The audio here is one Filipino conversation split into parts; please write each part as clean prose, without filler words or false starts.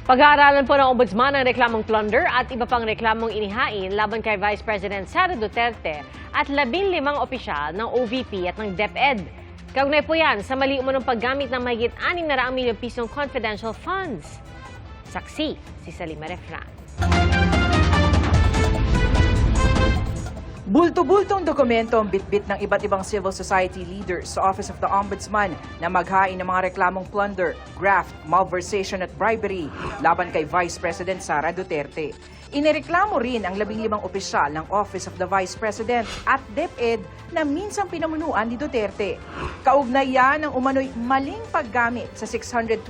Pag-aaralan po ng Ombudsman ang reklamong plunder at iba pang reklamong inihain laban kay Vice President Sara Duterte at 15 opisyal ng OVP at ng DepEd. Kaugnay po yan sa mali umunong paggamit ng mahigit 600 milyong pisong confidential funds. Saksi si Salima Refran. Bulto-bultong dokumento ang bitbit ng iba't ibang civil society leaders sa Office of the Ombudsman na maghain ng mga reklamong plunder, graft, malversation at bribery laban kay Vice President Sara Duterte. Inireklamo rin ang 15 opisyal ng Office of the Vice President at DepEd na minsang pinamunuan ni Duterte. Kaugnay yan ng umano'y maling paggamit sa 612.5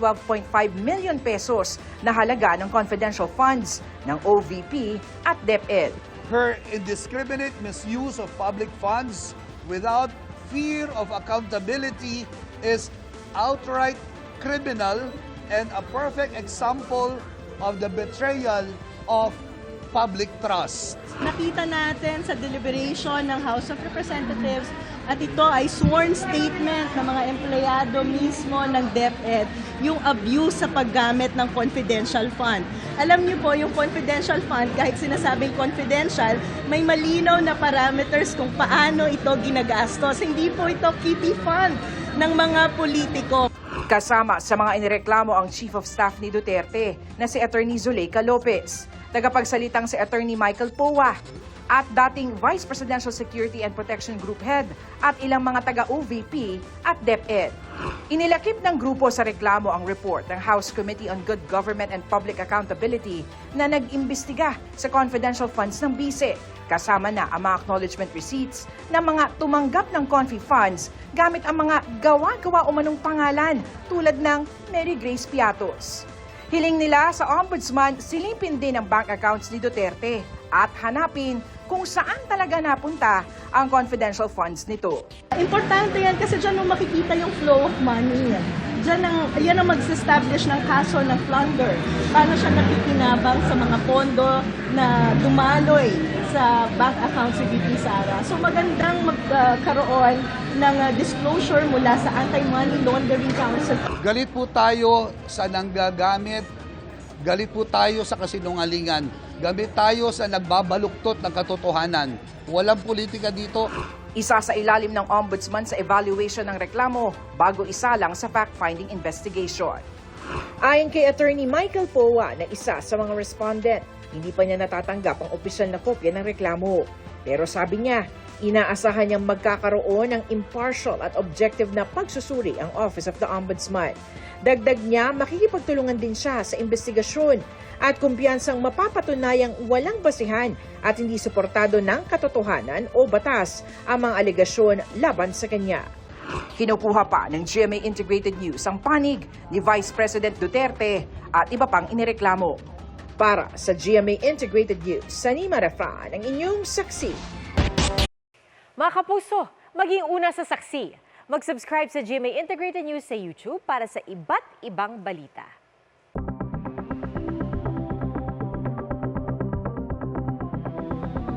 million pesos na halaga ng confidential funds ng OVP at DepEd. Her indiscriminate misuse of public funds without fear of accountability is outright criminal and a perfect example of the betrayal of public trust. Nakita natin sa deliberation ng House of Representatives at ito ay sworn statement ng mga empleyado mismo ng DepEd, yung abuse sa paggamit ng confidential fund. Alam niyo po, yung confidential fund, kahit sinasabing confidential, may malinaw na parameters kung paano ito ginagastos. Hindi po ito kitty fund ng mga politiko. Kasama sa mga inireklamo ang Chief of Staff ni Duterte na si Attorney Zuleika Lopez, tagapagsalitang si Attorney Michael Powa, at dating Vice Presidential Security and Protection Group Head at ilang mga taga-OVP at DepEd. Inilakip ng grupo sa reklamo ang report ng House Committee on Good Government and Public Accountability na nag-imbestiga sa confidential funds ng BISE, kasama na ang mga acknowledgement receipts ng mga tumanggap ng confi funds gamit ang mga gawa-gawa umanong pangalan tulad ng Mary Grace Piatos. Hiling nila sa Ombudsman silipin din ang bank accounts ni Duterte at hanapin kung saan talaga napunta ang confidential funds nito. Importante yan kasi dyan mo makikita yung flow of money. Yan ang mag-establish ng kaso ng plunder. Paano siya nakikinabang sa mga pondo na dumaloy sa bank account si VP Sara. So magandang magkaroon ng disclosure mula sa Anti-Money Laundering Council. Galit po tayo sa nanggagamit, galit po tayo sa kasinungalingan, galit tayo sa nagbabaluktot ng katotohanan. Walang politika dito. Isa sa ilalim ng Ombudsman sa evaluation ng reklamo bago isalang sa fact-finding investigation. Ayon kay Attorney Michael Powa na isa sa mga respondent, hindi pa niya natatanggap ang opisyal na kopya ng reklamo. Pero sabi niya, inaasahan niyang magkakaroon ng impartial at objective na pagsusuri ang Office of the Ombudsman. Dagdag niya, makikipagtulungan din siya sa investigasyon at kumpiyansang mapapatunayang walang basihan at hindi suportado ng katotohanan o batas ang mga alegasyon laban sa kanya. Kinukuha pa ng GMA Integrated News ang panig ni Vice President Duterte at iba pang inireklamo. Para sa GMA Integrated News, Salima Refran ang inyong saksi. Mga kapuso, maging una sa saksi. Mag-subscribe sa GMA Integrated News sa YouTube para sa iba't ibang balita.